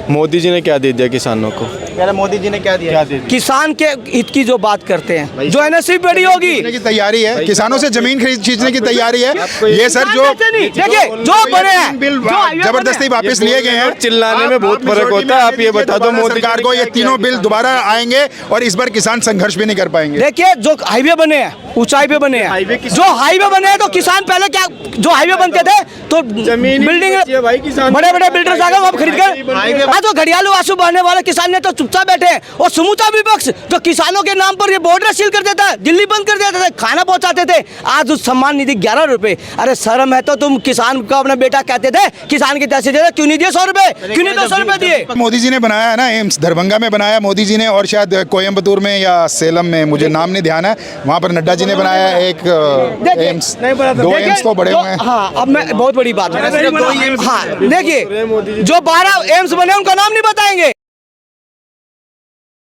मोदी जी ने क्या दे दिया किसानों को? मोदी जी ने क्या दिया? किसान के हित की जो बात करते हैं, जो एनएससी बड़ी होगी की तैयारी है, किसानों से जमीन खींचने की तैयारी है। ये सर जो देखिए जो बने हैं बिल जबरदस्ती वापस लिए गए हैं, चिल्लाने में बहुत फर्क होता है। आप ये बता दो मोदी सरकार को, ये तीनों बिल दोबारा आएंगे और इस बार किसान संघर्ष भी नहीं कर पाएंगे। देखिए जो हाईवे बने हैं, ऊंचाई पे बने हैं, जो हाईवे बने हैं तो किसान पहले क्या, जो हाईवे बनते थे तो बिल्डिंग बड़े बड़े बिल्डर्स आ गए वहाँ खरीद कर। आज तो घड़ियालू आंसू बहाने वाले किसान ने तो चुपचाप बैठे हैं, और समूचा विपक्ष जो किसानों के नाम पर ये बॉर्डर सील कर देता है, दिल्ली बंद कर देते थे, खाना पहुंचाते थे। आज उस सम्मान निधि 11 रुपए। अरे शर्म है तो तुम किसान को अपना बेटा कहते थे, किसान के पैसे दे, क्यों नहीं दिए 100 रुपए, क्यों नहीं 200 रुपए दिए? मोदी जी ने बनाया है ना एम्स, दरभंगा में बनाया मोदी जी ने, और शायद कोयम्बतूर में या सेलम में, मुझे नाम नहीं ध्यान है, वहाँ पर नड्डा जी ने बनाया एक एम्स। 2 एम्स तो बड़े हुए हैं। हाँ, अब मैं बहुत बड़ी बात है। हाँ देखिए, जो 12 एम्स बने उनका नाम नहीं बताएंगे।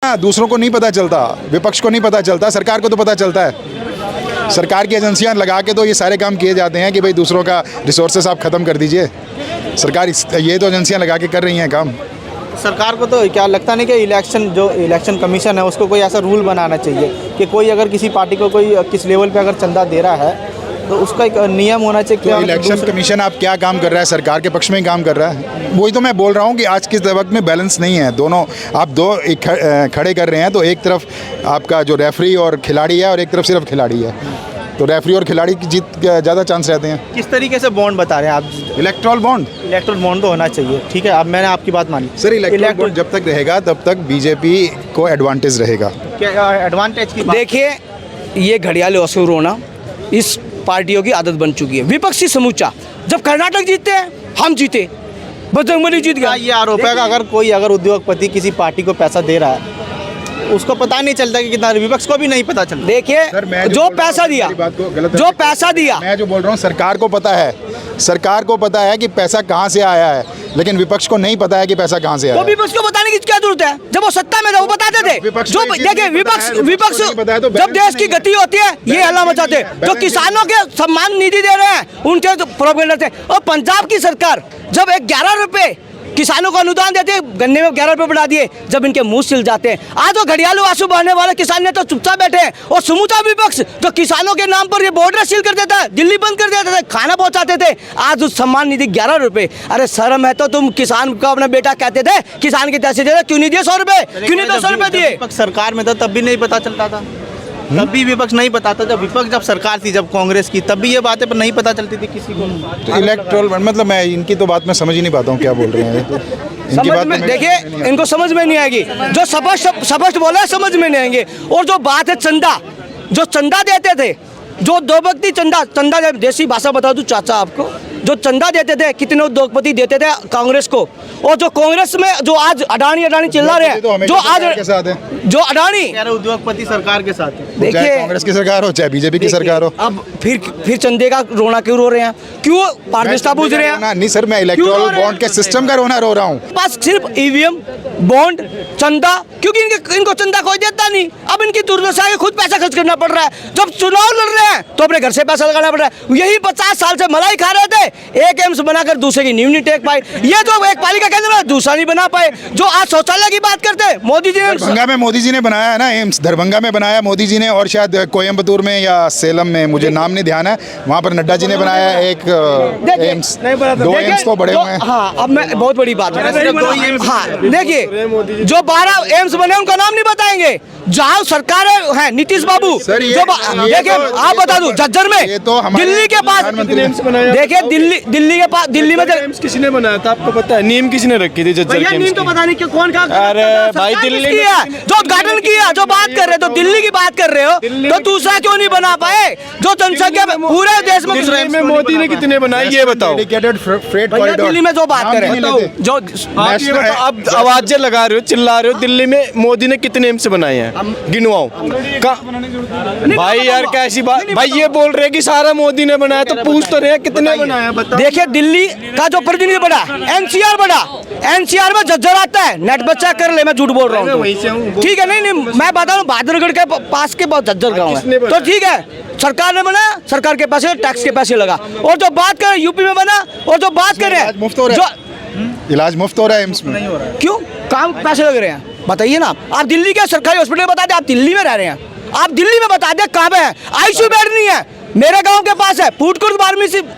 दूसरों को नहीं पता चलता, विपक्ष को नहीं पता चलता, सरकार को तो पता चलता है। सरकार की एजेंसियां लगा के तो ये सारे काम किए जाते हैं कि भाई दूसरों का रिसोर्सेस आप ख़त्म कर दीजिए। सरकार ये तो एजेंसियां लगा के कर रही हैं काम। सरकार को तो क्या लगता नहीं कि इलेक्शन कमीशन है उसको कोई ऐसा रूल बनाना चाहिए कि कोई अगर किसी पार्टी को कोई किस लेवल पे अगर चंदा दे रहा है तो उसका एक नियम होना चाहिए। तो इलेक्शन कमीशन आप क्या काम कर रहा है? सरकार के पक्ष में ही काम कर रहा है। वही तो मैं बोल रहा हूँ कि आज के वक्त में बैलेंस नहीं है। दोनों आप खड़े कर रहे हैं, तो एक तरफ आपका जो रेफरी और खिलाड़ी है और एक तरफ सिर्फ खिलाड़ी है, तो रेफरी और खिलाड़ी की जीत ज़्यादा चांस रहते हैं। किस तरीके से बॉन्ड बता रहे हैं आप? इलेक्ट्रल बॉन्ड तो होना चाहिए, ठीक है। अब मैंने आपकी बात मानी सर। इलेक्ट्रल बॉन्ड जब तक रहेगा तब तक बीजेपी को एडवांटेज रहेगा। क्या एडवांटेज की बात? देखिए, ये घड़ियाली असुर होना इस पार्टियों की आदत बन चुकी है। विपक्षी समूचा, जब कर्नाटक जीतते हैं हम जीते, बजरंगबली जीत गया। ये आरोप है कि अगर उद्योगपति किसी पार्टी को पैसा दे रहा है उसको पता नहीं चलता कि कितना, विपक्ष को भी नहीं पता चलता। देखिए जो पैसा दिया, मैं जो बोल रहा हूँ सरकार को पता है, सरकार को पता है कि पैसा कहाँ से आया है, लेकिन विपक्ष को नहीं पता है कि पैसा कहाँ से आया है। तो विपक्ष को बताने की क्या जरूरत है? जब वो सत्ता में था वो बताते थे। जो देखिए विपक्ष जब देश की गति होती है ये हल्ला मचाते, जो किसानों के सम्मान निधि दे रहे हैं उनके प्रोपेगेंडा थे। और पंजाब की सरकार जब 11 रुपए किसानों को अनुदान देते, गन्ने में 11 रुपए बढ़ा दिए, जब इनके मुंह सिल जाते हैं। आज तो घड़ियालू आंसू बहाने वाले किसान ने तो चुपचाप बैठे हैं, और समूचा विपक्ष जो किसानों के नाम पर ये बॉर्डर सील कर देता है, दिल्ली बंद कर देते थे, खाना पहुंचाते थे। आज उस सम्मान निधि 11 रुपए। अरे शर्म है तो तुम किसान को अपना बेटा कहते थे, किसान के पैसे दे, क्यों नहीं दिए 100 रुपए, क्यों नहीं 200 रुपए दिए? सरकार में था तब भी नहीं पता चलता था, तब भी विपक्ष नहीं पता था। जब सरकार थी, जब कांग्रेस की, तब भी ये बातें पर नहीं पता चलती थी किसी को। तो इलेक्ट्रल मतलब मैं इनकी तो बात मैं समझ ही नहीं पाता हूँ क्या बोल रहे हैं। इनकी बात में देखिए इनको समझ में नहीं आएगी, जो स्पष्ट बोला है समझ में नहीं आएंगे। और जो बात है चंदा, जो चंदा देते थे, जो दो व्यक्ति चंदा देसी भाषा बता दूं चाचा आपको, जो चंदा देते थे, कितने उद्योगपति देते थे कांग्रेस को, और जो कांग्रेस में जो आज अडानी चिल्ला रहे हैं, जो आज जो अडानी उद्योगपति सरकार के साथ है। देखिए कांग्रेस की सरकार हो चाहे बीजेपी की सरकार हो, अब फिर चंदे का रोना क्यों रो रहे हैं, क्यों पारदर्शिता पूछ रहे हैं? नहीं सर, मैं इलेक्ट्रल बॉन्ड के सिस्टम का रोना रो रहा हूँ। पास सिर्फ ईवीएम, बॉन्ड, चंदा, क्योंकि इनको चंदा कोई देता नहीं। अब इनकी दुर्दशा है, खुद पैसा खर्च करना पड़ रहा है। जब चुनाव लड़ रहे हैं तो अपने घर से पैसा लगाना पड़ रहा है। यही 50 साल से मलाई खा रहे थे, एक एम्स बनाकर दूसरे की नींव नहीं टेक पाए। ये जो एक पालिका केंद्र दूसरा नहीं बना पाए। जो आज शौचालय की बात करते हैं, मोदी जी ने दरभंगा में मोदी जी ने बनाया है ना एम्स, दरभंगा में बनाया मोदी जी ने, और शायद कोयम्बतूर में या सेलम में, मुझे नाम नहीं ध्यान है, वहाँ पर नड्डा जी ने बनाया एक एम्स। 2 एम्स तो बड़े हुए हैं। हाँ, अब मैं बहुत बड़ी बात है। हाँ देखिए, जो 12 एम्स बने उनका नाम नहीं बताएंगे। जहाँ सरकार है नीतीश बाबू, जो देखिए आप बता दूं झज्जर में तो दिल्ली के पास, देखिए दिल्ली के पास, दिल्ली में किसी ने बनाया था आपको पता है? नीम किसी ने रखी थी झज्जर की? नीम तो पता नहीं कि कौन का। अरे भाई दिल्ली में जो उद्घाटन किया, जो बात कर रहे हो, तो दिल्ली की बात कर रहे हो, तो दूसरा क्यों नहीं बना पाए? जो जनसंख्या पूरे देश में मोदी ने कितने बनाए ये बताओ। दिल्ली में जो बात कर रहे हो, जो अब आवाजें लगा रहे हो, चिल्ला रहे हो, दिल्ली में मोदी ने कितने एम्स बनाए हैं गिनवाओ भाई? यार कैसी बात भाई, ये बोल रहे हैं कि सारा मोदी ने बनाया, तो पूछ तो रहे कितने बनाया बताओ। देखिए दिल्ली का जो प्रतिनिधि बड़ा, एनसीआर बड़ा, एनसीआर में झज्जर आता है, नेट पर चेक कर ले, मैं झूठ बोल रहा हूँ, ठीक है? नहीं मैं बता रहा हूँ, बहादुरगढ़ के पास के बहुत झज्जर गाँव है, तो ठीक है, सरकार ने बनाया, सरकार के पैसे, टैक्स के पैसे लगा। और जो बात करें यूपी में बना, और जो बात करें इलाज मुफ्त हो रहा है एम्स में। नहीं हो रहा है। क्यों? काम पैसे लग रहे हैं, बताइए ना। आप दिल्ली के सरकारी हॉस्पिटल बता दें, आप दिल्ली में रह रहे हैं, आप दिल्ली में बता दें कहाँ पे है, आईसीयू बेड नहीं है। मेरे गांव के पास है फूटकुर्द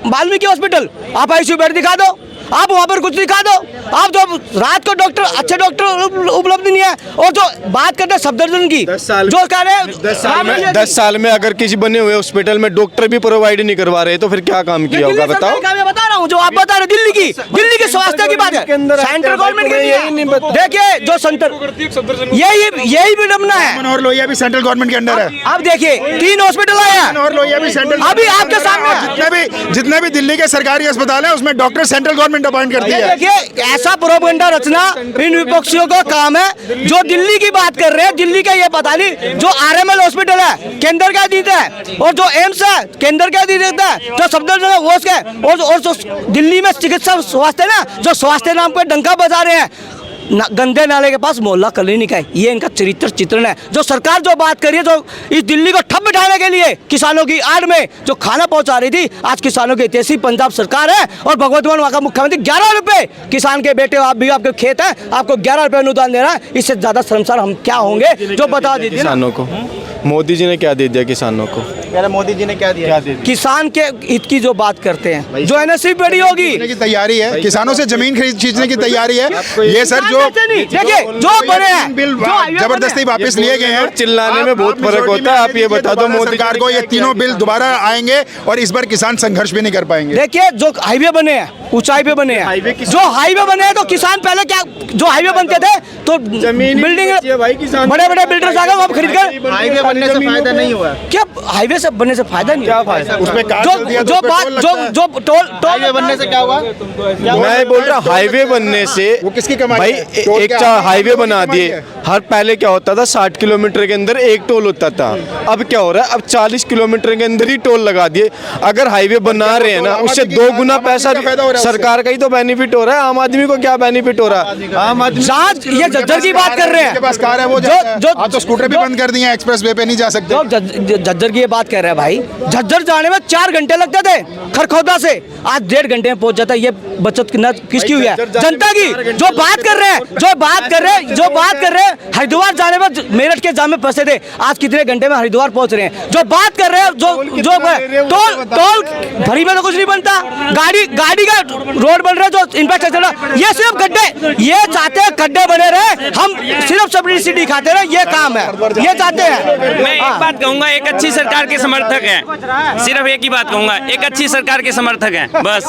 वाल्मीकि हॉस्पिटल, आप आईसीयू बेड दिखा दो, आप वहाँ पर कुछ दिखा दो। आप जो रात को डॉक्टर, अच्छे डॉक्टर उपलब्ध नहीं है, और जो बात करते हैं सफदरजंग की, 10 साल जो कह रहे हैं 10 साल में अगर किसी बने हुए हॉस्पिटल में डॉक्टर भी प्रोवाइड नहीं करवा रहे तो फिर क्या काम किया होगा बताओ। मैं बता रहा हूँ, जो आप बता रहे दिल्ली की स्वास्थ्य की बात है, सेंट्रल गवर्नमेंट की। देखिए जो सेंटर, यही विडम्बना है। मनोहर लोहिया भी सेंट्रल गवर्नमेंट के अंडर है। अब देखिए 3 हॉस्पिटल आए हैं, मनोहर लोहिया भी सेंट्रल, अभी आपके सामने जितने भी दिल्ली के सरकारी अस्पताल है उसमें डॉक्टर सेंट्रल गवर्नमेंट अपॉइंट करती है। देखिए ऐसा प्रोपेगेंडा रचना इन विपक्षियों का काम है। जो दिल्ली की बात कर रहे हैं, दिल्ली का ये पता नहीं, जो आरएमएल हॉस्पिटल है केंद्र का देता है, और जो एम्स है केंद्र का देता है, जो सफदरजंग है वो उसके, और जो दिल्ली में चिकित्सा स्वास्थ्य है ना, जो स्वास्थ्य नाम पे डंका बजा रहे हैं, गंदे नाले के पास मोहल्ला क्लिनिक है, ये इनका चरित्र चित्रण है। जो सरकार जो बात करी है, जो इस दिल्ली को ठप बिठाने के लिए किसानों की आड़ में जो खाना पहुंचा रही थी, आज किसानों की ऐसी पंजाब सरकार है, और भगवत मान वहाँ का मुख्यमंत्री 11 रुपए किसान के बेटे, आप भी आपके खेत है, आपको 11 रुपए अनुदान दे रहा है। इससे ज्यादा शर्मसार हम क्या होंगे, जो बता दीजिए। किसानों को मोदी जी ने क्या दे दिया किसानों को? कह रहे मोदी जी ने क्या दिया? किसान के हित की जो बात करते हैं, जो एनएससी बड़ी होगी की तैयारी है, किसानों से जमीन खींचने की तैयारी है। ये सर जो देखिए जो बने हैं, बिल जबरदस्ती वापस लिए गए हैं, चिल्लाने में बहुत फर्क होता है। आप ये बता दो मोदी सरकार को, ये तीनों बिल दोबारा आएंगे और इस बार किसान संघर्ष भी नहीं कर पाएंगे। देखिए जो हाईवे बने हैं, ऊंचाई पे बने हैं, जो हाईवे बने हैं, तो किसान पहले क्या, जो हाईवे बनते थे तो बिल्डिंग बड़े बड़े बिल्डर्स आ गए वहाँ खरीद कर। हाईवे बनने से फायदा नहीं हुआ। क्या हाईवे से बनने से फायदा नहीं? क्या फायदा? उसमें जो बात जो टोल हाईवे बनने से क्या हुआ? मैं बोल रहा हाईवे बनने से वो किसकी कमाई भाई, है? टोल एक क्या? हाईवे बना कमाई दिए। है। हर पहले क्या होता था 60 किलोमीटर के अंदर एक टोल होता था, अब क्या हो रहा है, अब 40 किलोमीटर के अंदर ही टोल लगा दिए। अगर हाईवे बना रहे हैं ना, उससे 2 गुना पैसा सरकार का ही तो बेनिफिट हो रहा है, आम आदमी को क्या बेनिफिट हो रहा है? आम आदमी ये झज्जर की बात कर रहे हैं, जिनके पास कार है वो आप तो स्कूटर भी बंद कर दिए हैं, एक्सप्रेस वे पे नहीं जा सकते। जो झज्जर की ये बात कर रहे हैं भाई, झज्जर जाने में 4 घंटे लगते थे खरखौदा से, आज 1.5 घंटे में पहुंच जाता है। ये बचत किसकी हुई है? जनता की। जो बात कर रहे हैं हरिद्वार जाने में मेरठ के जाम में फंसे थे, आज कितने घंटे में हरिद्वार पहुंच रहे हैं। जो बात कर रहे हैं, जो टोल भरी में तो कुछ नहीं बनता, गाड़ी का रोड बन रहा है, जो इंफ्रास्ट्रक्चर, ये सिर्फ गड्ढे, ये चाहते हैं गड्ढे बने रहे, हम सिर्फ सब्सिडी खाते रहे, ये काम है, ये चाहते हैं। मैं एक बात कहूंगा, एक अच्छी सरकार के समर्थक हैं, सिर्फ एक ही बात कहूंगा, एक अच्छी सरकार के समर्थक हैं, बस।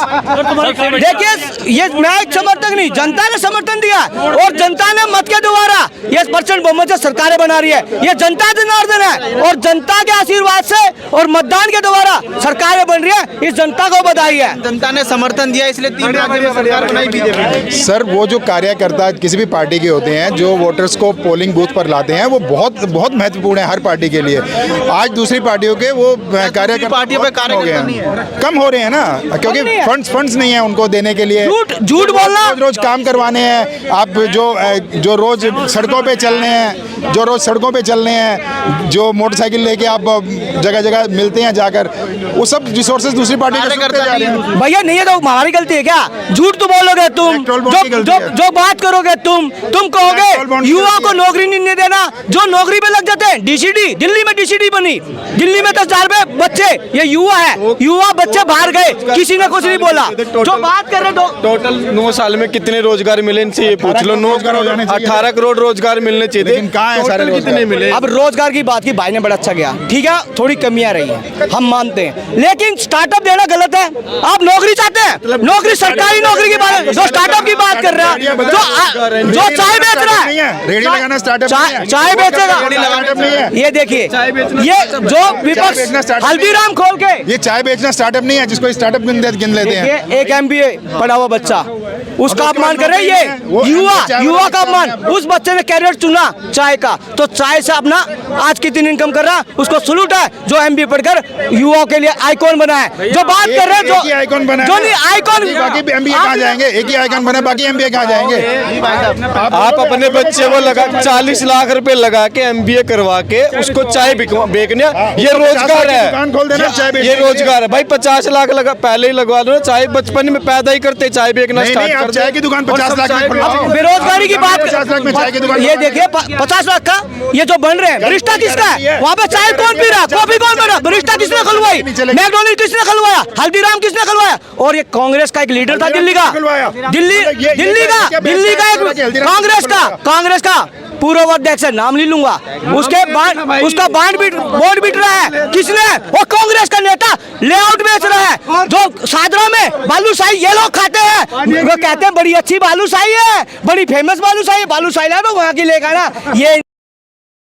देखिए ये मैं समर्थक नहीं, जनता ने समर्थन दिया, और जनता ने मत के द्वारा ये % बहुमत से सरकारें बना रही है, ये जनता जनार्दन है, और जनता के आशीर्वाद से और मतदान के द्वारा सरकारें बन रही है, इस जनता को बधाई है। जनता ने समर्थन दिया, इसलिए 3 राज्यों में सरकार बनाई बीजेपी। सर वो जो कार्यकर्ता किसी भी पार्टी के होते हैं, जो वोटर्स को पोलिंग बूथ पर लाते हैं, वो बहुत बहुत महत्वपूर्ण है हर पार्टी के लिए। आज दूसरी पार्टियों के वो कार्यकर्ता पार्टियों पे कार्यकर्ता नहीं है, कम हो रहे हैं ना, क्योंकि फंड्स नहीं है उनको देने के लिए। झूठ बोलना, रोज काम करवाने हैं। आप जो रोज सड़कों पे चलने हैं, जो मोटरसाइकिल लेके आप जगह जगह मिलते हैं जाकर, वो सब रिसोर्सेज दूसरी पार्टी को सुनते जा रहे हैं। भैया नहीं है तो हमारी गलती है क्या? झूठ तो बोलोगे तुम, जो बात करोगे तुम कहोगे युवा को नौकरी नहीं देना, जो नौकरी पे लग जाते हैं। डीसीडी दिल्ली में डीसीडी बनी, दिल्ली में 10,000 बच्चे, ये युवा है, युवा बच्चे बाहर गए, किसी ने कुछ नहीं बोला। जो बात कर रहे टोटल 9 साल में कितने रोजगार मिले इनसे ये पूछ लो। 18 करोड़ रोजगार मिलने चाहिए, लेकिन कहाँ है सारे कितने मिले? अब रोजगार की बात की भाई ने बड़ा अच्छा किया, ठीक है, थोड़ी कमियां रही हैं, हम मानते हैं, लेकिन स्टार्टअप देना गलत है। आप नौकरी चाहते हैं, नौकरी सरकारी नौकरी की बात, जो स्टार्टअप की बात कर रहा है, जो चाय बेच रहा है, रेडी लगाना स्टार्टअप चाय बेचेगा। ये देखिए, ये जो विपक्ष हल्दीराम खोल के, ये चाय बेचना स्टार्टअप नहीं है, जिसको स्टार्टअप गिन लेते हैं। ये एक MBA पढ़ा हुआ बच्चा, उसका अपमान कर रहे हैं, ये युवा का अपमान। उस बच्चे ने कैरियर चुना चाय का, तो चाय से अपना आज कितनी इनकम कर रहा, उसको सलूट है, जो MBA पढ़कर युवाओं के लिए आइकॉन बना है। जो बात कर रहे हैं, जो आइकॉन बना, जो नहीं आइकॉन, बाकी MBA कहाँ जाएंगे? एक ही आइकॉन बना, बाकी MBA कहाँ जाएंगे? आप अपने बच्चे को लगा 40 लाख रुपए लगा के MBA करवा के उसको चाय बेचने, ये रोजगार है, दुकान खोल देना चाय ये रोजगार है भाई। 50 लाख लगा पहले ही लगवा दो ना, चाय बचपन में पैदा ही करते चाय बेचना स्टार्ट। कर चाय की दुकान 50 लाख में खुलवाओ। बेरोजगारी की बात 50 लाख में चाय की दुकान ये देखिए 50 लाख का ये जो बन रहे हैं रिश्ता किसका है? वहाँ पे चाय कौन पी रहा, कॉफी कौन पी रहा? रिश्ता किसने खुलवाई? मैकडोनल्ड किसने खुलवाया? हल्दीराम किसने खुलवाया? और ये कांग्रेस का एक लीडर था दिल्ली का, दिल्ली का एक कांग्रेस का पूर्व अध्यक्ष है, नाम नहीं लूंगा, उसका बॉन्ड बिट रहा है किसने? वो कांग्रेस का नेता लेआउट बेच रहा है। जो सादरा में बालूशाही ये लोग खाते हैं, वो कहते हैं बड़ी अच्छी बालूशाही है, बड़ी फेमस बालूशाही है, बालूशाही ला दो वहाँ की लेगा ना ये